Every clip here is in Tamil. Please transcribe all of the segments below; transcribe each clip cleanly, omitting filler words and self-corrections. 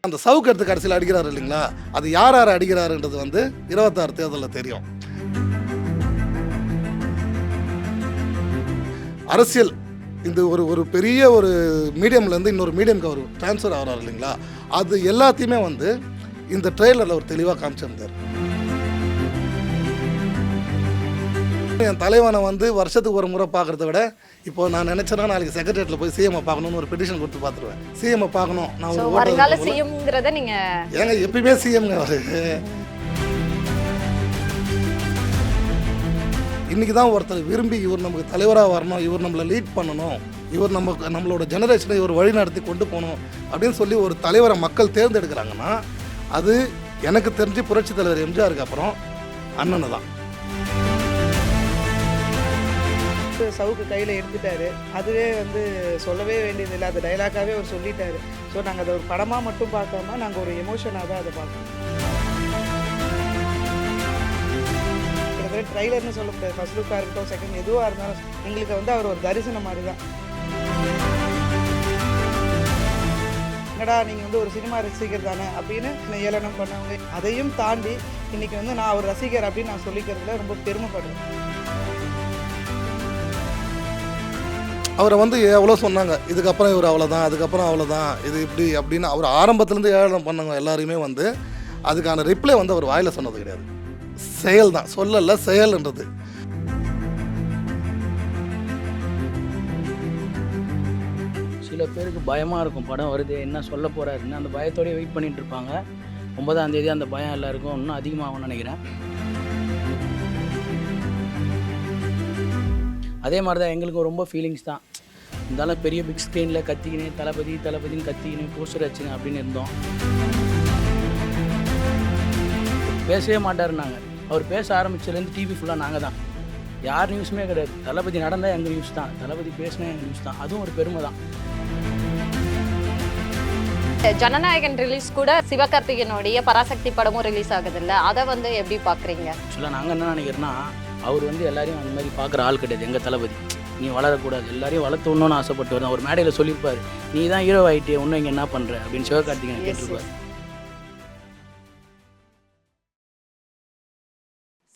அந்த சவுக்கு எடுத்து கடைசியில் அடிக்கிறாரு இல்லைங்களா, அது யார் யார் அடிக்கிறாருன்றது வந்து 26 தேர்தலில் தெரியும். அரசியல் இந்த ஒரு பெரிய ஒரு மீடியம்லேருந்து இன்னொரு மீடியம்க்கு அவர் ட்ரான்ஸ்ஃபர் ஆகிறார் இல்லைங்களா, அது எல்லாத்தையுமே வந்து இந்த ட்ரெய்லரில் ஒரு தெளிவாக காமிச்சிருந்தார். என் தலைவனை வந்து வருஷத்துக்கு ஒரு முறை பார்க்குறத விட இப்போ நான் நினச்சேன்னா நாளைக்கு செக்ரட்டரியேட்டில் போய் சிஎம்ஐ பார்க்கணும்னு ஒரு பெட்டிஷன் கொடுத்து பார்த்துருவேன். சிஎம்ஐ பார்க்கணும், நான் ஒரு வருங்கால சிஎம்ங்கிறத நீங்கள் ஏங்க எப்பயுமே சிஎம்ங்க அவர். இன்றைக்கி தான் ஒருத்தர் விரும்பி இவர் நமக்கு தலைவராக வரணும், இவர் நம்மளை லீட் பண்ணணும், இவர் நம்மளோட ஜெனரேஷனை இவர் வழி நடத்தி கொண்டு போகணும் அப்படின்னு சொல்லி ஒரு தலைவரை மக்கள் தேர்ந்தெடுக்கிறாங்கன்னா அது எனக்கு தெரிஞ்சு புரட்சித் தலைவர் எம்ஜிஆருக்கு அப்புறம் அண்ணனு தான். சவுக்கு கையில் எடுத்துட்டாரு, அதுவே வந்து சொல்லவே வேண்டியதில்லை, அது டைலாக்காகவே அவர் சொல்லிட்டாரு. ஸோ நாங்கள் அதை ஒரு படமாக மட்டும் பார்க்காம நாங்கள் ஒரு எமோஷனாக தான் அதை பார்க்கணும். ட்ரைலர்னு சொல்ல முடியாது, ஃபர்ஸ்ட் லுக்காக இருக்கட்டும் செகண்ட் எதுவாக இருந்தாலும் எங்களுக்கு வந்து அவர் ஒரு தரிசனம் மாதிரி தான். என்னடா நீங்கள் வந்து ஒரு சினிமா ரசிகர் தானே அப்படின்னு ஏளனம் பண்ணவங்க, அதையும் தாண்டி இன்றைக்கி வந்து நான் ஒரு ரசிகர் அப்படின்னு நான் சொல்லிக்கிறதுல ரொம்ப பெருமைப்படுறேன். அவரை வந்து எவ்வளோ சொன்னாங்க, இதுக்கப்புறம் இவர் அவ்வளோதான், அதுக்கப்புறம் அவ்வளோதான், இது இப்படி அப்படின்னு அவர் ஆரம்பத்துலேருந்து ஏளனம் பண்ணவங்க எல்லாரையுமே வந்து அதுக்கான ரிப்ளை வந்து அவர் வாயில் சொன்னது கிடையாது, செயல் தான், சொல்லல செயல்ன்றது. சில பேருக்கு பயமாக இருக்கும், படம் வருது என்ன சொல்ல போகிறாருன்னு அந்த பயத்தோடய வெயிட் பண்ணிகிட்டு இருப்பாங்க. 9ஆம் தேதி அந்த பயம் எல்லாருக்கும் இன்னும் அதிகமாகும்னு நினைக்கிறேன். அதே மாதிரி தான் எங்களுக்கு ரொம்ப ஃபீலிங்ஸ் தான். இருந்தாலும் பெரிய பிக் ஸ்க்ரீனில் கத்திக்கினேன் தளபதின்னு கத்திக்கினேன் போஸ்டர் வச்சுங்க அப்படின்னு இருந்தோம். பேசவே மாட்டாருன்னாங்க. அவர் பேச ஆரம்பிச்சதுலேருந்து டிவி ஃபுல்லாக நாங்கள் தான், யார் நியூஸுமே கிடையாது. தளபதி நடந்தால் எங்கள் நியூஸ் தான், தளபதி பேசினா எங்கள் நியூஸ் தான். அதுவும் ஒரு பெருமை தான். ஜனநாயகன் ரிலீஸ் கூட சிவகார்த்திகேயனுடைய பராசக்தி படமும் ரிலீஸ் ஆகுது இல்லை, அதை வந்து எப்படி பார்க்குறீங்க? ஆக்சுவலாக நாங்கள் என்ன நினைக்கிறோன்னா, அவர் வந்து எல்லாரையும் அந்த மாதிரி பார்க்குற ஆள் கிடையாது. எங்கள் தளபதி நீ வளரக்கூடாது, எல்லாரையும் வளர்த்து விடணும்னு ஆசைப்பட்டு வரணும். ஒரு மேடையில் சொல்லியிருப்பார், நீ தான் ஹீரோ ஆகிட்டே இன்னும் இங்கே என்ன பண்ணுற அப்படின்னு சிவகார்த்திகேயன் கேட்டிருப்பார்.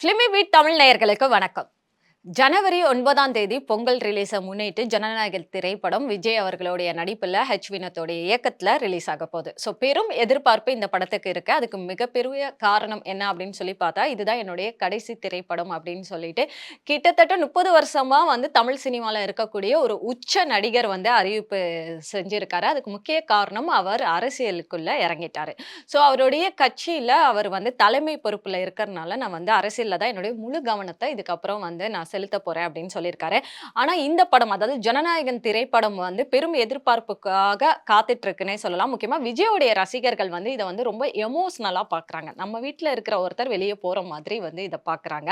ஃபிலிமி பீட் தமிழ் நேயர்களுக்கு வணக்கம். ஜனவரி 9ஆம் தேதி பொங்கல் ரிலீஸை முன்னிட்டு ஜனநாயகன் திரைப்படம் விஜய் அவர்களுடைய நடிப்பில் ஹெச் வினோத்தோடைய இயக்கத்தில் ரிலீஸ் ஆக போகுது. ஸோ பெரும் எதிர்பார்ப்பு இந்த படத்துக்கு இருக்குது. அதுக்கு மிகப்பெரிய காரணம் என்ன அப்படின்னு சொல்லி பார்த்தா, இதுதான் என்னுடைய கடைசி திரைப்படம் அப்படின்னு சொல்லிட்டு கிட்டத்தட்ட 30 வருஷமாக வந்து தமிழ் சினிமாவில் இருக்கக்கூடிய ஒரு உச்ச நடிகர் வந்து அறிவிப்பு செஞ்சுருக்காரு. அதுக்கு முக்கிய காரணம் அவர் அரசியலுக்குள்ளே இறங்கிட்டார். ஸோ அவருடைய கட்சியில் அவர் வந்து தலைமை பொறுப்பில் இருக்கிறதுனால நான் வந்து அரசியலில் தான் என்னுடைய முழு கவனத்தை இதுக்கப்புறம் வந்து நான் செலுத்த போறேன் அப்படின்னு சொல்லியிருக்காரு. ஆனா இந்த படம், அதாவது ஜனநாயகன் திரைப்படம் வந்து பெரும் எதிர்பார்ப்புக்காக காத்துட்டு இருக்குன்னே சொல்லலாம். முக்கியமா விஜயோடைய ரசிகர்கள் வந்து இதை வந்து ரொம்ப எமோஷனலா பாக்குறாங்க. நம்ம வீட்டுல இருக்கிற ஒருத்தர் வெளியே போற மாதிரி வந்து இதை பாக்குறாங்க.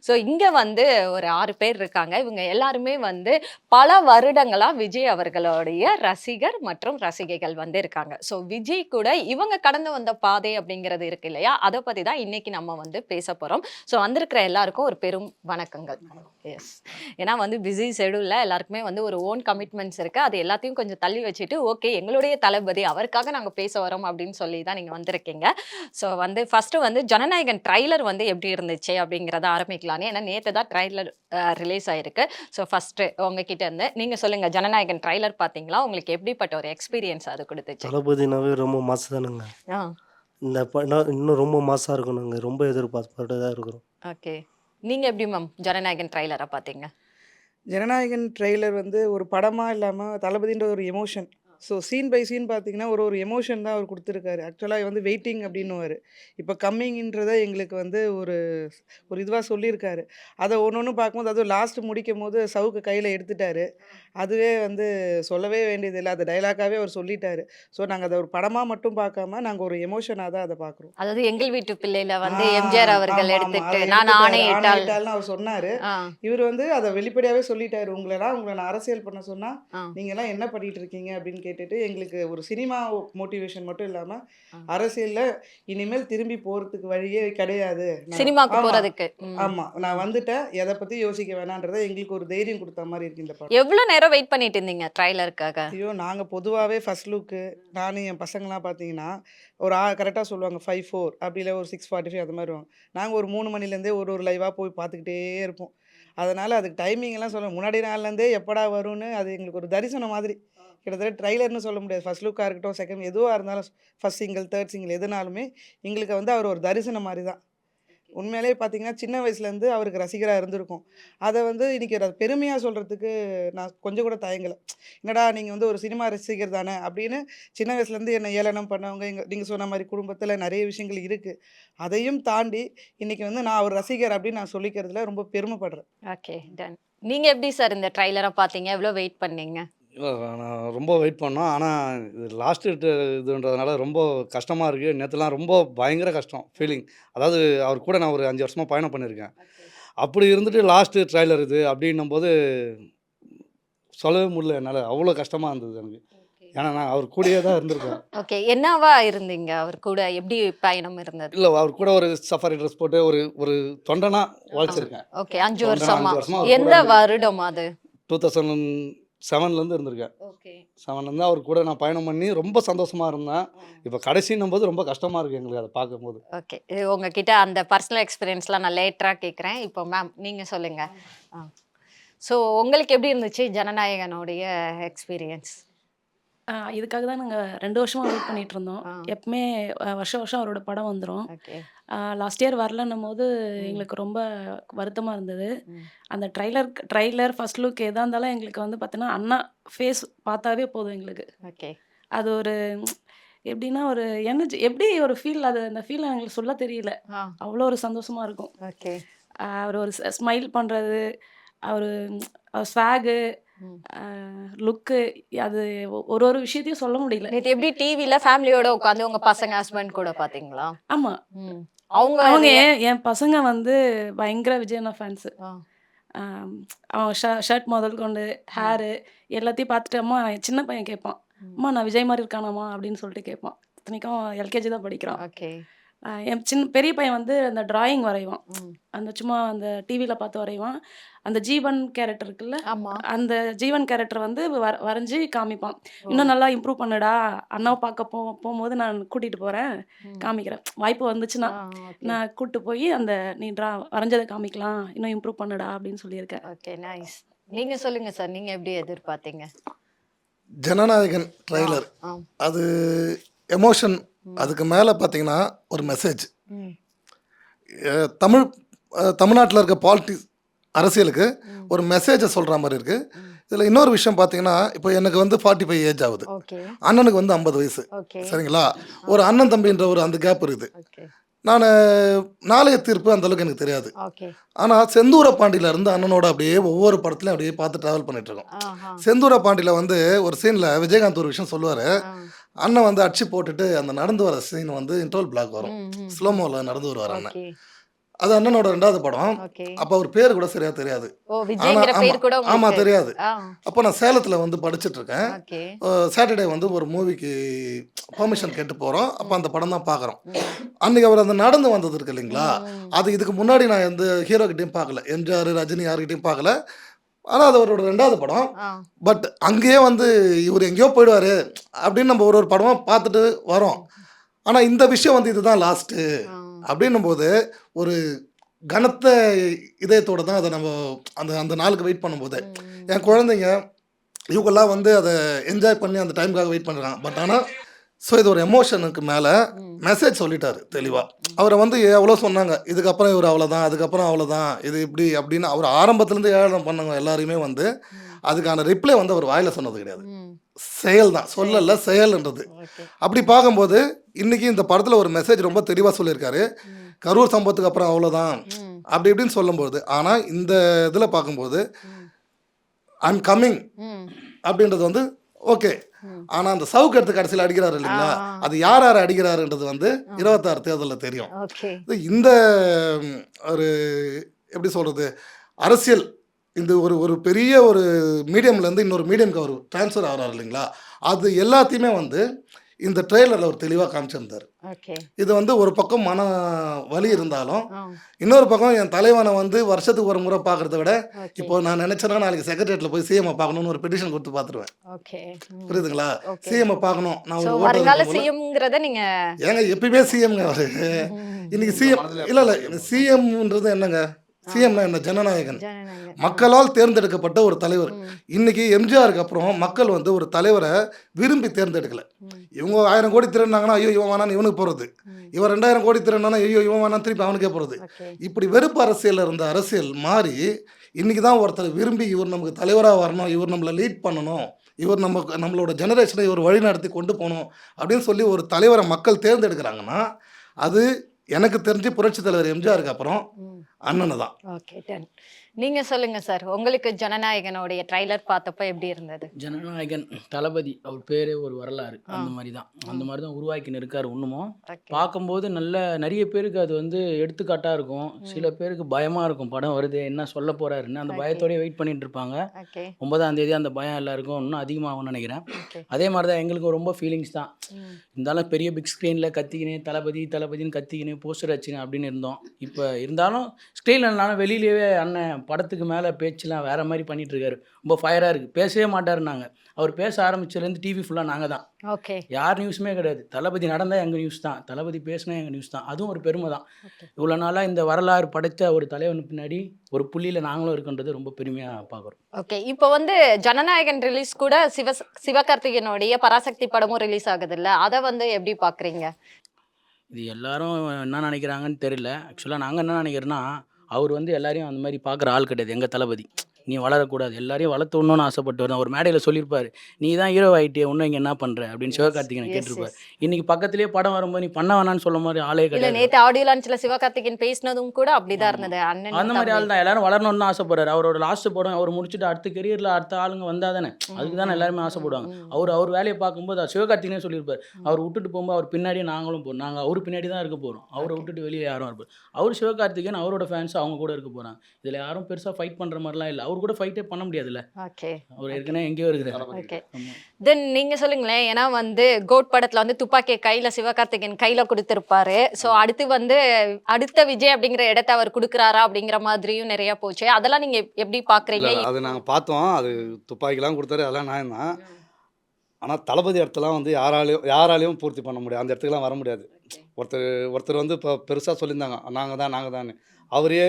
ஸோ இங்க வந்து ஒரு 6 பேர் இருக்காங்க. இவங்க எல்லாருமே வந்து பல வருடங்களா விஜய் அவர்களுடைய ரசிகர் மற்றும் ரசிகைகள் வந்து இருக்காங்க. ஸோ விஜய் கூட இவங்க கடந்து வந்த பாதை அப்படிங்கிறது இருக்கு இல்லையா, அதை பத்தி தான் இன்னைக்கு நம்ம வந்து பேச போறோம். ஸோ வந்திருக்கிற எல்லாருக்கும் ஒரு பெரும் வணக்கங்கள். எஸ், ஏன்னா வந்து பிஸி ஷெடியூலில் எல்லாருக்குமே வந்து ஒரு ஓன் கமிட்மெண்ட்ஸ் இருக்குது. அது எல்லாத்தையும் கொஞ்சம் தள்ளி வச்சுட்டு ஓகே எங்களுடைய தளபதி அவருக்காக நாங்கள் பேச வரோம் அப்படின்னு சொல்லி தான் நீங்கள் வந்திருக்கீங்க. ஸோ வந்து ஃபஸ்ட்டு வந்து ஜனநாயகன் ட்ரைலர் வந்து எப்படி இருந்துச்சு அப்படிங்கிறத ஆரம்பிக்கலான்னு. ஏன்னா நேற்று தான் ட்ரைலர் ரிலீஸ் ஆகிருக்கு. ஸோ ஃபஸ்ட்டு உங்ககிட்ட இருந்து நீங்கள் சொல்லுங்கள், ஜனநாயகன் ட்ரைலர் பார்த்தீங்களா, உங்களுக்கு எப்படிப்பட்ட ஒரு எக்ஸ்பீரியன்ஸ் அது கொடுத்துச்சு? தளபதினாவே ரொம்ப மாசு தானுங்க. இந்த படம் இன்னும் ரொம்ப மாசாக இருக்கணுங்க, ரொம்ப எதிர்பார்த்துட்டு தான் இருக்கிறோம். ஓகே, நீங்கள் எப்படி மேம் ஜனநாயகன் ட்ரைலரை பார்த்தீங்க? ஜனநாயகன் ட்ரெய்லர் வந்து ஒரு படமாக இல்லாமல் தளபதின்ற ஒரு emotion. So scene by scene பார்த்தீங்கன்னா ஒரு எமோஷன் தான் அவர் கொடுத்துருக்காரு. ஆக்சுவலாக வந்து வெயிட்டிங் அப்படின்னுவார், இப்போ கம்மிங்ன்றதை எங்களுக்கு வந்து ஒரு இதுவாக சொல்லியிருக்காரு. அதை ஒன்று பார்க்கும்போது, அதுவும் லாஸ்ட் முடிக்கும் போது சவுக்கு கையில் எடுத்துட்டாரு, அதுவே வந்து சொல்லவே வேண்டியதில்லை, அது டைலாக்காகவே அவர் சொல்லிட்டாரு. ஸோ நாங்கள் அதை ஒரு படமாக மட்டும் பார்க்காம நாங்கள் ஒரு எமோஷனாக தான் அதை பார்க்குறோம். அதாவது எங்கள் வீட்டு பிள்ளையில வந்து எம்ஜிஆர் அவர்கள் எடுத்துட்டு நான் ஆணையிட்டால்னு அவர் சொன்னாரு. இவர் வந்து அதை வெளிப்படையாகவே சொல்லிட்டாரு, உங்களை நான் அரசியல் பண்ண சொன்னா நீங்க எல்லாம் என்ன பண்ணிட்டு இருக்கீங்க அப்படின்னு கேட்டுட்டு எங்களுக்கு ஒரு சினிமா மோட்டிவேஷன் மட்டும் இல்லாமல் ஆ. அரசியலில் இனிமேல் திரும்பி போகிறதுக்கு வழியே கிடையாது. சினிமாக்கு ஆமாம் போறதுக்கு. ஆமாம் நான் வந்துட்டேன், எதை பற்றி யோசிக்க வேணான்றதை எங்களுக்கு ஒரு தைரியம் கொடுத்த மாதிரி இருக்கு இந்த படம். எவ்வளவு நேரம் வெயிட் பண்ணிட்டு இருந்தீங்க ட்ரைலருக்காக? ஐயோ நாங்கள் பொதுவாகவே ஃபர்ஸ்ட் லுக்கு நானும் என் பசங்களாம் பார்த்தீங்கன்னா ஒரு கரெக்டாக சொல்லுவாங்க 5:04 அப்படி இல்லை ஒரு 6:45 அந்த மாதிரி வாங்க. நாங்கள் ஒரு 3 மணிலேருந்தே ஒரு லைவாக போய் பார்த்துக்கிட்டே இருப்போம். அதனால் அதுக்கு டைமிங் எல்லாம் சொல்ல முன்னாடி நாள்லேருந்தே எப்படா வரும்னு அது எங்களுக்கு ஒரு தரிசனம் மாதிரி. கிட்டத்தட்ட ட்ரைலர்னு சொல்ல முடியாது. ஃபர்ஸ்ட் லுக்காக இருக்கட்டும், செகண்ட் எதுவாக இருந்தாலும், ஃபர்ஸ்ட் சிங்கிள், தேர்ட் சிங்கிள் எதுனாலுமே எங்களுக்கு வந்து அவர் ஒரு தரிசனம் மாதிரி தான். உண்மையிலேயே பார்த்தீங்கன்னா, சின்ன வயசுலேருந்து அவருக்கு ரசிகராக இருந்திருக்கோம். அதை வந்து இன்னைக்கு அதை பெருமையாக சொல்கிறதுக்கு நான் கொஞ்சம் கூட தயங்கலை. என்னடா நீங்கள் வந்து ஒரு சினிமா ரசிகர் தானே அப்படின்னு சின்ன வயசுலேருந்து என்னை ஏளனம் பண்ணவங்க, நீங்கள் சொன்ன மாதிரி குடும்பத்தில் நிறைய விஷயங்கள் இருக்குது. அதையும் தாண்டி இன்னைக்கு வந்து நான் ஒரு ரசிகர் அப்படின்னு நான் சொல்லிக்கிறதுல ரொம்ப பெருமைப்படுறேன். Okay, done. நீங்க எப்படி சார் இந்த ட்ரைலரை பார்த்தீங்க? எவ்வளவு வெயிட் பண்ணீங்க? இல்லை நான் ரொம்ப வெயிட் பண்ணோம். ஆனால் இது லாஸ்ட்டு இதுன்றதுனால ரொம்ப கஷ்டமாக இருக்குது. நேற்றுலாம் ரொம்ப பயங்கர கஷ்டம் ஃபீலிங். அதாவது அவர் கூட நான் ஒரு 5 வருஷமாக பயணம் பண்ணியிருக்கேன். அப்படி இருந்துட்டு லாஸ்ட்டு ட்ரைலர் இது அப்படின்னும்போது சொல்லவே முடியல என்னால். அவ்வளோ கஷ்டமாக இருந்தது எனக்கு. ஏன்னா நான் அவர் கூடயே தான் இருந்திருக்கேன். ஓகே, என்னவா இருந்தீங்க அவர் கூட? எப்படி பயணம் இருந்தது? இல்லை அவர் கூட ஒரு சஃபாரி ட்ரெஸ் போட்டு ஒரு ஒரு தொண்டனா உழைச்சிருக்கேன். ஓகே, 5 தொண்டனா வருஷமா. 5 வருஷமா அவர் எந்த கூட வருடம் அது? 2007லேருந்து இருந்திருக்கேன். ஓகே. 7லேருந்து அவர் கூட நான் பயணம் பண்ணி ரொம்ப சந்தோஷமாக இருந்தேன். இப்போ கடைசின்னும் போது ரொம்ப கஷ்டமாக இருக்குது எங்களுக்கு அதை பார்க்கும்போது. ஓகே, இது உங்ககிட்ட அந்த பர்சனல் எக்ஸ்பீரியன்ஸ்லாம் நான் லேட்டரா கேட்குறேன். இப்போ மேம் நீங்க சொல்லுங்க. ஸோ உங்களுக்கு எப்படி இருந்துச்சு ஜனநாயகனுடைய எக்ஸ்பீரியன்ஸ்? இதுக்காக தான் நாங்கள் 2 வருஷமாக வெயிட் பண்ணிட்டு இருந்தோம். ஆ. எப்பவுமே வருஷம் வருஷம் அவரோட படம் வந்துடும். ஓகே. லாஸ்ட் இயர் வரலன்னும் போது எங்களுக்கு ரொம்ப வருத்தமாக இருந்தது. அந்த ட்ரைலர் ஃபர்ஸ்ட் லுக் எதாக இருந்தாலும் எங்களுக்கு வந்து பார்த்தீங்கன்னா அண்ணா ஃபேஸ் பார்த்தாவே போதும் எங்களுக்கு. ஓகே. அது ஒரு எப்படின்னா ஒரு எனர்ஜி, எப்படி ஒரு ஃபீல், அது அந்த ஃபீல் எங்களுக்கு சொல்ல தெரியல. அவ்வளோ ஒரு சந்தோஷமாக இருக்கும். ஓகே. அவர் ஒரு ஸ்மைல் பண்ணுறது, அவர் ஸ்வாகு, லுக்கு, அது ஒரு ஒரு விஷயத்தையும் சொல்ல முடியல. நேத்து எப்படி டிவில ஃபேமிலியோட உட்காந்து உங்க பசங்க ஹஸ்பண்ட் கூட பாத்தீங்களா? ஆமாம், அவங்க அவங்க என் பசங்க வந்து பயங்கர விஜயண்ணா ஃபேன்ஸு. அவன் ஷர்ட் முதல் கொண்டு ஹேரு எல்லாத்தையும் பார்த்துட்டு, அம்மா சின்ன பையன் கேட்பான், அம்மா நான் விஜய் மாதிரி இருக்கானாம்மா அப்படின்னு சொல்லிட்டு கேட்பான். இத்தனைக்கும் எல்கேஜி தான் படிக்கிறான். ஓகே. என் பெரிய பையன் வந்து அந்த டிராயிங் வரைவான். அந்த சும்மா அந்த டிவியில் பார்த்து வரைவான். அந்த ஜீவன் கேரக்டர் இருக்குல்ல, ஆமா. அந்த ஜீவன் கேரக்டர் வந்து வரைஞ்சி காமிப்பான். இன்னும் நல்லா இம்ப்ரூவ் பண்ணுடா, அண்ணாவை பார்க்க போகும்போது நான் கூட்டிகிட்டு போகிறேன், காமிக்கிறேன், வாய்ப்பு வந்துச்சுன்னா நான் கூப்பிட்டு போய் அந்த நீ வரைஞ்சதை காமிக்கலாம், இன்னும் இம்ப்ரூவ் பண்ணுடா அப்படின்னு சொல்லியிருக்கேன். Okay, nice. நீங்க சொல்லுங்க சார், நீங்க எப்படி எதிர்பார்த்தீங்க? ஜனநாயகன் ட்ரைலர் அது எமோஷன், அதுக்கு மேலே பார்த்தீங்கன்னா ஒரு மெசேஜ். தமிழ்நாட்டில் இருக்க பாலிட்டிக்ஸ் அரசியலுக்கு ஒரு மெசேஜை சொல்கிற மாதிரி இருக்குது. இதில் இன்னொரு விஷயம் பார்த்தீங்கன்னா, இப்போ எனக்கு வந்து 45 ஏஜ் ஆகுது, அண்ணனுக்கு வந்து 50 வயசு. சரிங்களா? ஒரு அண்ணன் தம்பின்ற ஒரு அந்த கேப் இருக்குது. நான் நாளைய தீர்ப்பு அந்தளவுக்கு எனக்கு தெரியாது. ஆனால் செந்தூர பாண்டியில் இருந்து அண்ணனோட அப்படியே ஒவ்வொரு படத்துலையும் அப்படியே பார்த்து ட்ராவல் பண்ணிகிட்ருக்கோம். செந்தூர பாண்டியில் வந்து ஒரு சீனில் விஜயகாந்த் ஒரு விஷயம் சொல்லுவார். அண்ணன் வந்து அடிச்சு போட்டுட்டு அந்த நடந்து வர சீன் வந்து இன்டர்வல் பிளாக் வரும், ஸ்லோமோவில் நடந்து வருவார் அண்ணன். அது அண்ணனோட 2வது படம். அப்போ அவர் பேர் கூட சரியா தெரியாது. ஆமாம், தெரியாது. அப்போ நான் சேலத்தில் வந்து படிச்சுட்டு இருக்கேன். சாட்டர்டே வந்து ஒரு மூவிக்கு பெர்மிஷன் கேட்டு போகிறோம். அப்போ அந்த படம் தான் பார்க்குறோம். அன்றைக்கி அவர் அந்த நடந்து வந்தது இருக்கு இல்லைங்களா, அது இதுக்கு முன்னாடி நான் எந்த ஹீரோக்கிட்டையும் பார்க்கல, எம்ஜிஆர் ரஜினி யாருக்கிட்டையும் பார்க்கல. ஆனால் அது அவரோட 2வது படம். பட் அங்கேயே வந்து இவர் எங்கேயோ போயிடுவார் அப்படின்னு நம்ம ஒரு படமாக பார்த்துட்டு வரோம். ஆனால் இந்த விஷயம் வந்து இதுதான் லாஸ்ட்டு அப்படின்னும் போது ஒரு கனத்த இதயத்தோடு தான் அதை நம்ம அந்த அந்த நாளுக்கு வெயிட் பண்ணும்போது, என் குழந்தைங்க இவங்கெல்லாம் வந்து அதை என்ஜாய் பண்ணி அந்த டைமுக்காக வெயிட் பண்ணுறாங்க. பட் ஆனால் ஸோ இது ஒரு எமோஷனுக்கு மேலே மெசேஜ் சொல்லிட்டாரு தெளிவாக. அவரை வந்து எவ்வளோ சொன்னாங்க, இதுக்கப்புறம் இவர் அவ்வளோதான், அதுக்கப்புறம் அவ்வளோதான், இது இப்படி அப்படின்னு அவர் ஆரம்பத்துலேருந்து ஏழனம் பண்ணவங்க எல்லாரையுமே வந்து அதுக்கான ரிப்ளை வந்து அவர் வாயில் சொன்னது கிடையாது, செயல் தான், சொல்லல செயல்ன்றது. அப்படி பார்க்கும்போது இன்னைக்கு இந்த படத்தில் ஒரு மெசேஜ் ரொம்ப தெளிவாக சொல்லியிருக்காரு. கரூர் சம்பவத்துக்கு அப்புறம் அவ்வளோதான் அப்படி இப்படின்னு சொல்லும்போது, ஆனால் இந்த இதில் பார்க்கும்போது ஐம் கம்மிங் அப்படின்றது வந்து ஓகே. ஆனால் அந்த சவுக்கு எடுத்து கடைசியில் அடிக்கிறாரு இல்லைங்களா, அது யார் யார் அடிக்கிறாருன்றது வந்து 26 தேர்தலில் தெரியும். இந்த ஒரு எப்படி சொல்கிறது, அரசியல் இந்த ஒரு ஒரு பெரிய ஒரு மீடியம்லேருந்து இன்னொரு மீடியம்க்கு அவர் ட்ரான்ஸ்ஃபர் ஆகிறார் இல்லைங்களா, அது எல்லாத்தையுமே வந்து இந்த ட்ரெய்லரில் அவர் தெளிவாக காமிச்சிருந்தார். ஓகே. இது வந்து ஒரு பக்கம் மன வலி இருந்தாலும் இன்னொரு பக்கம் என் தலைவனை வந்து வருஷத்துக்கு ஒரு முறை பார்க்குறத விட ஓகே. இப்போ நான் நினச்சேன்னா நாளைக்கு செக்ரட்டரியேட்டில் போய் சிஎம்ஐ பார்க்கணும்னு ஒரு பெட்டிஷன் கொடுத்து பார்த்துருவேன். ஓகே. புரியுதுங்களா? ஓகே. சிஎம்ஐ பார்க்கணும் நான் சோ ஒரு வருங்கால ஓட்டர் சிஎம்ங்கிறத நீங்க ஏங்க எப்பயுமே சிஎம்ங்க அவரு. இன்னைக்கு சிஎம் இல்லை சிஎம்ன்றது என்னங்க? சிஎம்னா என்ன? ஜனநாயகன், ஜனநாயகம். மக்களால் தேர்ந்தெடுக்கப்பட்ட ஒரு தலைவர். இன்னைக்கு எம்ஜிஆருக்கு அப்புறம் மக்கள் வந்து ஒரு தலைவரை விரும்பி தேர்ந்தெடுக்கல. இவங்க 1000 கோடி திருடினாங்கன்னா ஐயோ இவன் வேணான்னு இவனுக்கு போகிறது, இவன் 2000 கோடி திருடினானா ஐயோ இவன் வேணான்னு திருப்பி அவனுக்கே போகிறது. ஓகே. இப்படி வெறுப்பு அரசியலில் இருந்த அரசியல் மாறி இன்னைக்கு தான் ஒருத்தர் விரும்பி இவர் நமக்கு தலைவராக வரணும், இவர் நம்மளை லீட் பண்ணணும், இவர் நம்மளோட ஜெனரேஷனை இவர் வழி நடத்தி கொண்டு போகணும் அப்படின்னு சொல்லி ஒரு தலைவரை மக்கள் தேர்ந்தெடுக்கிறாங்கன்னா அது எனக்கு தெரிஞ்சு புரட்சி தலைவர் எம்ஜிஆருக்கு அப்புறம் அண்ணனை தான். Okay done. நீங்க சொல்லுங்க சார், உங்களுக்கு ஜனநாயகனுடைய ட்ரைலர் பார்த்தப்ப எப்படி இருந்தது? ஜனநாயகன் தளபதி அவர் பேரே ஒரு வரலாறு. அந்த மாதிரி தான் உருவாக்கின்னு இருக்காரு. இன்னமும் ஓகே. பார்க்கும்போது நிறைய பேருக்கு அது வந்து எடுத்துக்காட்டாக இருக்கும். சில பேருக்கு பயமாக இருக்கும், படம் வருது என்ன சொல்ல போகிறாருன்னு. அந்த ஓகே. பயத்தோடய வெயிட் பண்ணிட்டு இருப்பாங்க. ஓகே. 9ஆம் தேதி அந்த பயம் எல்லாருக்கும் இன்னும் அதிகமாகும்னு நினைக்கிறேன். ஓகே. அதே மாதிரி தான் எங்களுக்கு ரொம்ப ஃபீலிங்ஸ் தான். ம். இருந்தாலும் பெரிய பிக் ஸ்க்ரீனில் கத்திக்கினே தளபதின்னு கத்திக்கினே போஸ்டர் வச்சுன்னு அப்படின்னு இருந்தோம். இப்போ இருந்தாலும் ஸ்க்ரீன்லனாலும் வெளியிலேயே அண்ணன் படத்துக்கு மேலே பேச்செலாம் வேறு மாதிரி பண்ணிகிட்டு இருக்காரு. ரொம்ப ஃபயராக இருக்குது. பேசவே மாட்டாருன்னாங்க. அவர் பேச ஆரம்பிச்சதுலேருந்து டிவி ஃபுல்லாக நாங்கள் தான். ஓகே. யார் நியூஸுமே கிடையாது. தளபதி நடந்தால் எங்கள் நியூஸ் தான், தளபதி பேசினா எங்கள் நியூஸ் தான். அதுவும் ஒரு பெருமை தான். ஓகே. இவ்வளோ நாளாக இந்த வரலாறு படைத்த ஒரு தலைவன் பின்னாடி ஒரு புள்ளியில் நாங்களும் இருக்கின்றது ரொம்ப பெருமையாக பார்க்குறோம். ஓகே. இப்போ வந்து ஜனநாயகன் ரிலீஸ் கூட சிவகார்த்திகேயனுடைய பராசக்தி படமும் ரிலீஸ் ஆகுதுல்ல, அதை வந்து எப்படி பார்க்குறீங்க? இது எல்லாரும் என்ன நினைக்கிறாங்கன்னு தெரியல. ஆக்சுவலாக நாங்கள் என்ன நினைக்கிறோன்னா, அவர் வந்து எல்லாரையும் அந்த மாதிரி பார்க்குற ஆள் கிடையாது. எங்கள் தளபதி நீ வளரக்கூடாது, எல்லாரையும் வளர்த்து விடணும்னு ஆசைப்பட்டு அவர் மேடையில் சொல்லியிருப்பார், நீ தான் ஹீரோ ஆகிட்டே இன்னும் இங்கே என்ன பண்ணுற அப்படின்னு சிவகார்த்திகேயனை கேட்டிருப்பார். இன்னைக்கு பக்கத்துலேயே படம் வரும்போது நீ பண்ண வேணான்னு சொல்ல மாதிரி ஆளே இல்ல, கிடையாது. நேத்து ஆடியோ லான்ச்ல சிவகார்த்திகேயன் பேசினதும் கூட அப்படிதான் இருந்தது. அண்ணன் அந்த மாதிரி ஆள் தான் எல்லாரும் வளரணும்னு தான் ஆசைப்படுறாரு. அவரோட லாஸ்ட் படம் அவர் முடிச்சுட்டு அடுத்த கெரியரில் அடுத்த ஆளுங்க வந்தால் தானே அதுக்கு தானே எல்லாருமே ஆசைப்படுவாங்க. அவர் வேலையை பார்க்கும்போது சிவகார்த்திகேயனே சொல்லியிருப்பார், அவர் விட்டுட்டு போகும்போது அவர் பின்னாடியே நாங்களும் போகிறோம், நாங்கள் அவர் பின்னாடி தான் இருக்க போகிறோம், அவரை விட்டுட்டு வெளியே யாரும் இருப்பார். அவர் சிவகார்த்திகேயன் அவரோட ஃபேன்ஸ் அவங்க கூட இருக்க போகிறாங்க. இதில் யாரும் பெருசாக ஃபைட் பண்ணுற மாதிரிலாம் இல்லை. அவர் கூட ஃபைட்டே பண்ண முடியாதுல்ல. ஓகே. அவர் ஏற்கனவே எங்கேயோ இருக்கிறார். ஓகே. தென் நீங்க சொல்லுங்களேன். ஏன்னா வந்து கோட் படத்துல வந்து துப்பாக்கியை கையில சிவகார்த்திகேயன் கையில கொடுத்திருப்பாரு. ஸோ அடுத்து வந்து அடுத்த விஜய் அப்படிங்கிற இடத்த அவர் கொடுக்குறாரா அப்படிங்கிற மாதிரியும் நிறைய போச்சு. அதெல்லாம் நீங்க எப்படி பாக்குறீங்க? அது நாங்கள் பார்த்தோம். அது துப்பாக்கிலாம் கொடுத்தாரு, அதெல்லாம் நான் தான். ஆனால் தளபதி இடத்துலாம் வந்து யாராலையும் பூர்த்தி பண்ண முடியாது. அந்த இடத்துக்குலாம் வர முடியாது. ஒருத்தர் வந்து இப்போ பெருசாக சொல்லியிருந்தாங்க, நாங்கள் தான். அவரே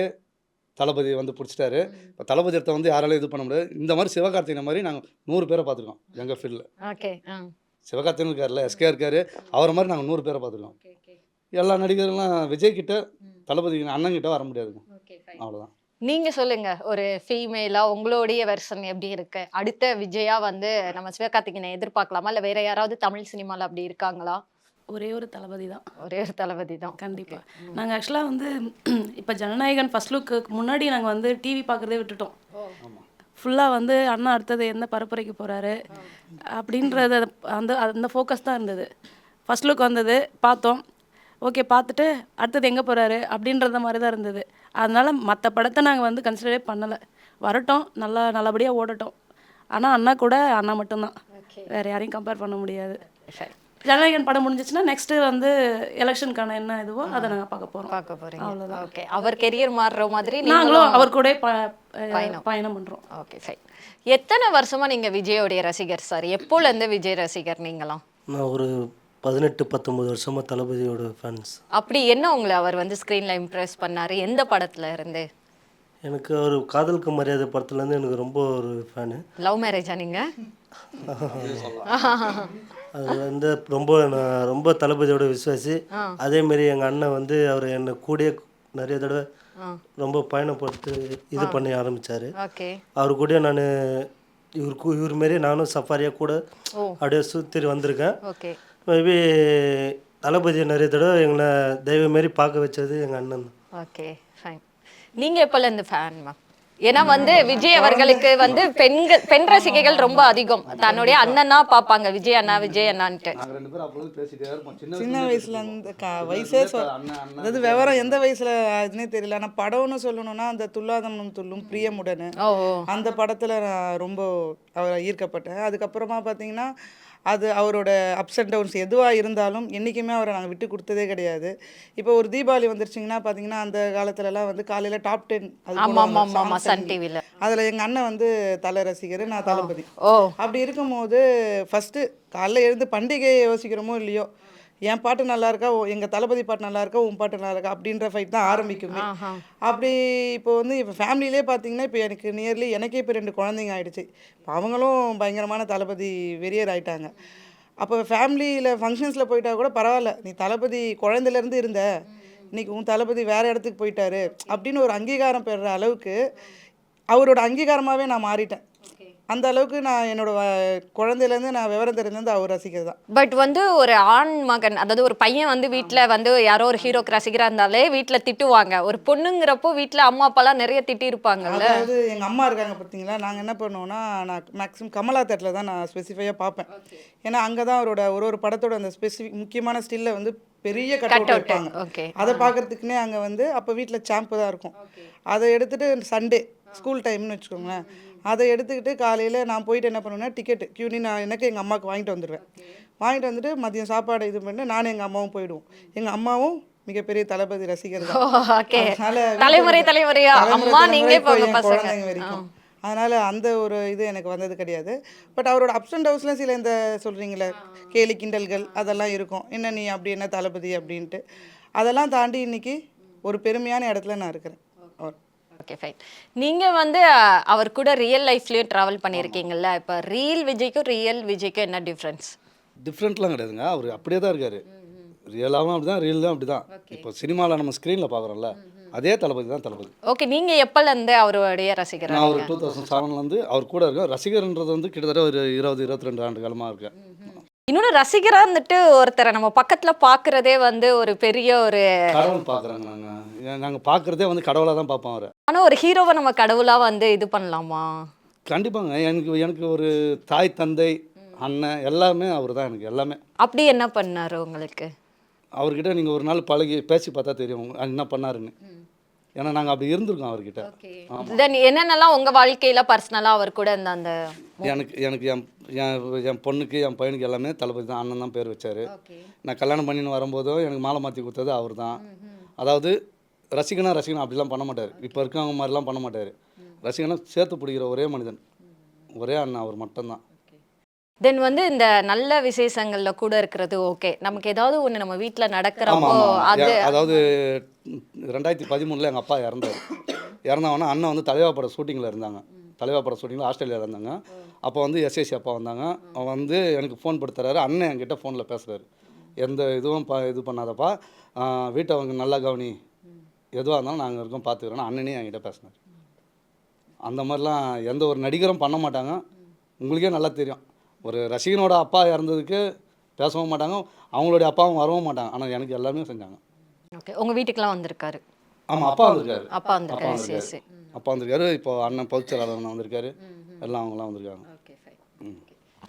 தளபதி வந்து பிடிச்சிட்டாரு. இப்போ தளபதி இடத்த வந்து யாராலையும் இது பண்ண முடியாது. இந்த மாதிரி சிவகார்த்திகேயன் மாதிரி நாங்கள் 100 பேரை பார்த்துருக்கோம் எங்கள் ஃபீல்டில். ஓகே. சிவகார்த்திகேயன் இருக்கார்ல, எஸ்கே இருக்காரு, அவரை மாதிரி நாங்கள் 100 பேரை பார்த்துருக்கோம். எல்லா நடிகர்கள்லாம் விஜய் கிட்ட தளபதி அண்ணன் கிட்ட வர முடியாதுங்க. அவ்வளோதான். நீங்க சொல்லுங்க, ஒரு ஃபீமேலா உங்களுடைய வெர்ஷன் எப்படி இருக்கு? அடுத்த விஜயா வந்து நம்ம சிவகார்த்திகேயனை எதிர்பார்க்கலாமா, இல்லை வேற யாராவது தமிழ் சினிமாவில் அப்படி இருக்காங்களா? ஒரே ஒரு தளபதி தான். ஒரே ஒரு தளபதி தான். கண்டிப்பாக. நாங்கள் ஆக்சுவலாக வந்து இப்போ ஜனநாயகன் ஃபர்ஸ்ட் லுக்கு முன்னாடி நாங்கள் வந்து டிவி பார்க்குறதே விட்டுட்டோம். ஃபுல்லாக வந்து அண்ணா அடுத்தது எந்த பரப்புரைக்கு போகிறாரு அப்படின்றது அந்த ஃபோக்கஸ் தான் இருந்தது. ஃபர்ஸ்ட் லுக் வந்தது, பார்த்தோம், ஓகே, பார்த்துட்டு அடுத்தது எங்கே போகிறாரு அப்படின்றத மாதிரி தான் இருந்தது. அதனால் மற்ற படத்தை நாங்கள் வந்து கன்சிடரே பண்ணலை. வரட்டும், நல்லபடியாக ஓடட்டும். ஆனால் அண்ணா கூட அண்ணா மட்டும்தான், வேறு யாரையும் கம்பேர் பண்ண முடியாது. ஜனநாயகன் படம் முடிஞ்சிச்சுன்னா நெக்ஸ்ட் வந்து எலெக்ஷனுக்கான என்ன இதுவோ அதை நாங்கள் பார்க்க போகிறோம். அவ்வளோதான். ஓகே. அவர் கெரியர் மாறுற மாதிரி நாங்களும் அவர் கூட பயணம் பண்ணுறோம். Okay fine. எத்தனை வருஷமா நீங்க விஜயோடைய ரசிகர் சார்? எப்போலேருந்து விஜய் ரசிகர் நீங்களாம்? நான் ஒரு 18-19 வருஷமாக தளபதியோட ஃபேன்ஸ். அப்படி என்ன உங்களை அவர் வந்து ஸ்க்ரீனில் இம்ப்ரெஸ் பண்ணாரு? எந்த படத்துல இருந்து? எனக்கு ஒரு காதலுக்கு மரியாதை படத்துலேருந்து எனக்கு ரொம்ப ஒரு ஃபேனு. லவ் மேரேஜா நீங்க? அது வந்து நான் ரொம்ப தளபதியோட விசுவாசி. அதேமாரி எங்கள் அண்ணன் வந்து அவர் என்னை கூடயே நிறைய தடவை ரொம்ப பயணப்படுத்தி இது பண்ணி ஆரம்பித்தார். ஓகே. அவர் கூட நான் இவர் மாரி நானும் சஃபாரியாக கூட அப்படியே சுற்றி வந்திருக்கேன். ஓகே. மேபி தளபதியை நிறைய தடவை எங்களை தெய்வம் மாரி பார்க்க வச்சது எங்கள் அண்ணன் தான். Okay fine. நீங்க எப்போலேருந்து ஃபேன் மேம்? ஏன்னா வந்து விஜய் அவர்களுக்கு வந்து பெண் ரசிகைகள் ரொம்ப அதிகம். தன்னுடைய அண்ணனா பார்ப்பாங்க, விஜய் அண்ணான்ட்டு. சின்ன வயசுல இருந்து வயசே அதாவது விவரம் எந்த வயசுல அதுன்னே தெரியல. ஆனால் படம்னு சொல்லணும்னா அந்த துல்லாதமனும் துள்ளும் பிரியமுடன் அந்த படத்துல நான் ரொம்ப அவரை ஈர்க்கப்பட்டேன். அதுக்கப்புறமா பார்த்தீங்கன்னா அது அவரோட அப்ஸ் அண்ட் டவுன்ஸ் எதுவாக இருந்தாலும் என்றைக்குமே அவரை நாங்கள் விட்டு கொடுத்ததே கிடையாது. இப்போ ஒரு தீபாவளி வந்துருச்சிங்கன்னா பார்த்தீங்கன்னா அந்த காலத்துலலாம் வந்து காலையில் டாப் 10 அது ஆமா ஆமா போடுவாங்க, ஆமா ஆமா songs சன் and டிவில. அதில் எங்கள் அண்ணன் வந்து தலை ரசிகர், நான் தளபதி. ஓ அப்படி இருக்கும்போது ஃபஸ்ட்டு காலைல எழுந்து பண்டிகையை யோசிக்கிறோமோ இல்லையோ, என் பாட்டு நல்லா இருக்கா, எங்கள் தளபதி பாட்டு நல்லா இருக்கா, உன் பாட்டு நல்லா இருக்கா அப்படின்ற ஃபைட் தான் ஆரம்பிக்குமே. ஆஹா. அப்படி இப்போ வந்து இப்போ ஃபேமிலியிலே பார்த்தீங்கன்னா இப்போ எனக்கு நியர்லி எனக்கே இப்போ 2 குழந்தைங்க ஆயிடுச்சு. இப்போ அவங்களும் பயங்கரமான தளபதி வெறியர் ஆயிட்டாங்க. அப்போ ஃபேமிலியில் ஃபங்க்ஷன்ஸில் போயிட்டா கூட பரவாயில்ல, நீ தளபதி குழந்தையிலேருந்து இருந்த, இன்னைக்கு உன் தளபதி வேறு இடத்துக்கு போயிட்டாரு அப்படின்னு ஒரு அங்கீகாரம் பெறுற அளவுக்கு அவரோட அங்கீகாரமாகவே நான் மாறிட்டேன். அந்த அளவுக்கு நான் என்னோட குழந்தையிலேருந்து நான் விவரம் தெரிஞ்சது அவர் ரசிகர் தான். பட் வந்து ஒரு ஆண் மகன், அதாவது ஒரு பையன் வந்து வீட்ல வந்து யாரோ ஒரு ஹீரோக்கு ரசிகரா இருந்தாலே வீட்ல திட்டுவாங்க. ஒரு பொண்ணுங்கிறப்போ வீட்ல அம்மா அப்பாலாம் நிறைய திட்டி இருப்பாங்கல்ல. அதாவது எங்கள் அம்மா இருக்காங்க பார்த்தீங்களா, நாங்கள் என்ன பண்ணுவோம்னா நான் மேக்ஸிமம் கமலா தேட்டரில் தான் நான் ஸ்பெசிஃபையாக பார்ப்பேன். ஏன்னா அங்கே தான் அவரோட ஒரு படத்தோட அந்த ஸ்பெசிஃபிக் முக்கியமான ஸ்டில்ல வந்து பெரிய கட் அவுட் வைப்பாங்க. ஓகே. அதை பார்க்கறதுக்குன்னே அங்கே வந்து அப்போ வீட்டில் சாம்பு தான் இருக்கும். அதை எடுத்துகிட்டு சண்டே ஸ்கூல் டைம்னு வச்சுக்கோங்களேன், அதை எடுத்துக்கிட்டு காலையில் நான் போயிட்டு என்ன பண்ணுவேன்னா டிக்கெட்டு கியூனி நான் எனக்கு எங்கள் அம்மாவுக்கு வாங்கிட்டு வந்துடுவேன். வாங்கிட்டு வந்துட்டு மதியம் சாப்பாடு இது பண்ணி நானும் எங்கள் அம்மாவும் போயிடுவோம். எங்கள் அம்மாவும் மிகப்பெரிய தளபதி ரசிகர் தான். ஓகே. அதனால தலைமுறை தலைமுறையா அம்மா நீங்களே இப்போ போங்க என் பசங்க. குழந்தைங்க வரைக்கும். அதனால் அந்த ஒரு இது எனக்கு வந்தது கிடையாது. பட் அவரோட அப்ஸ் அண்ட் டவுன்ஸ்லாம் சில இந்த சொல்கிறீங்களே கேலி கிண்டல்கள் அதெல்லாம் இருக்கும். என்ன நீ அப்படி என்ன தளபதி அப்படின்ட்டு அதெல்லாம் தாண்டி இன்னைக்கு ஒரு பெருமையான இடத்துல நான் இருக்கிறேன். Okay fine. நீங்க வந்து அவர் கூட ரியல் லைஃப்லயும் டிராவல் பண்ணியிருக்கீங்கல்ல, இப்போ ரியல் விஜய்க்கும் ரியல் விஜய்க்கும் என்ன டிஃப்ரென்ஸ்? டிஃப்ரெண்ட்லாம் கிடையாதுங்க. அவர் அப்படியே தான் இருக்கார். ரியலாகவும் அப்படி தான், ரியல் தான் அப்படி தான். இப்போ சினிமாவில் நம்ம ஸ்க்ரீனில் பார்க்குறோம்ல, அதே தளபதி தான் தளபதி. ஓகே. நீங்க எப்பல இருந்து அவருடைய ரசிகரா? நான் ஒரு 2007 அவர் கூட இருக்கேன். ரசிகர்ன்றது வந்து கிட்டத்தட்ட ஒரு 20-22 ஆண்டு காலமாக இருக்கேன். இன்னொன்று ரசிகரா இருந்துட்டு ஒருத்தரை நம்ம பக்கத்துல பாக்குறதே வந்து ஒரு பெரிய ஒரு, கடவுள் பார்க்குறாங்க. நாங்கள் பார்க்குறதே வந்து கடவுளாக தான் பார்ப்போம் அவரை. ஆனா ஒரு ஹீரோவை நம்ம கடவுளா வந்து இது பண்ணலாமா? கண்டிப்பாங்க. எனக்கு ஒரு தாய் தந்தை அண்ணன் எல்லாமே அவர் தான் எனக்கு எல்லாமே. அப்படி என்ன பண்ணாரு உங்களுக்கு? அவர்கிட்ட நீங்கள் ஒரு நாள் பழகி பேசி பார்த்தா தெரியும் என்ன பண்ணாருன்னு. ஏன்னா நாங்கள் அப்படி இருந்திருக்கோம் அவர்கிட்ட. தென் என்னென்னலாம் உங்க வாழ்க்கையில பர்சனலா அவர் கூட இருந்த அந்த எனக்கு என் பொண்ணுக்கு என் பையனுக்கு எல்லாமே தளபதி தான், அண்ணன் தான் பேர் வச்சார். நான் கல்யாணம் பண்ணின்னு வரும்போதும் எனக்கு மாலை மாற்றி கொடுத்தது அவர் தான். அதாவது ரசிகனா அப்படிலாம் பண்ண மாட்டார். இப்போ இருக்கவங்க மாதிரிலாம் பண்ண மாட்டார். ரசிகனா சேர்த்து பிடிக்கிற ஒரே மனிதன் ஒரே அண்ணன் அவர் மட்டும்தான். தென் வந்து இந்த நல்ல விசேஷங்கள்ல கூட இருக்கிறது ஓகே. நமக்கு ஏதாவது ஒன்று நம்ம வீட்டில் நடக்கிறப்போ அது அதாவது 2013 எங்கள் அப்பா இறந்தார். இறந்தவொன்னே அண்ணன் வந்து தலைவா படம் ஷூட்டிங்கில் இருந்தாங்க. தலைவா படம் ஷூட்டிங்கில் ஆஸ்திரேலியா இருந்தாங்க. அப்போ வந்து எஸ்எஸ்சி அப்பா வந்தாங்க. அவன் வந்து எனக்கு ஃபோன் படுத்துறாரு. அண்ணன் என்கிட்ட ஃபோனில் பேசுகிறாரு, எந்த இதுவும் இது பண்ணாதப்பா, வீட்டை அவங்க நல்லா கவனி, எதுவாக இருந்தாலும் நாங்கள் இருக்கோம் பார்த்துக்கிறோன்னா அண்ணனே என்கிட்ட பேசினார். அந்த மாதிரிலாம் எந்த ஒரு நடிகரும் பண்ண மாட்டாங்க. உங்களுக்கே நல்லா தெரியும், ஒரு ரசிகனோட அப்பா இறந்ததுக்கு பேசவும் மாட்டாங்க, அவங்களுடைய அப்பாவும் வரவும் மாட்டாங்க. ஆனால் எனக்கு எல்லாமே செஞ்சாங்க. ஓகே. உங்க வீட்டுக்கெல்லாம் வந்திருக்காரு? ஆமாம், அப்பா வந்திருக்காரு. அப்பா வந்திருக்காரு. சரி சரி. அப்பா வந்திருக்காரு. இப்போ அண்ணன் பொதுச்செயலாளர் வந்திருக்காரு. எல்லாம் அவங்களாம் வந்திருக்காங்க. Okay fine.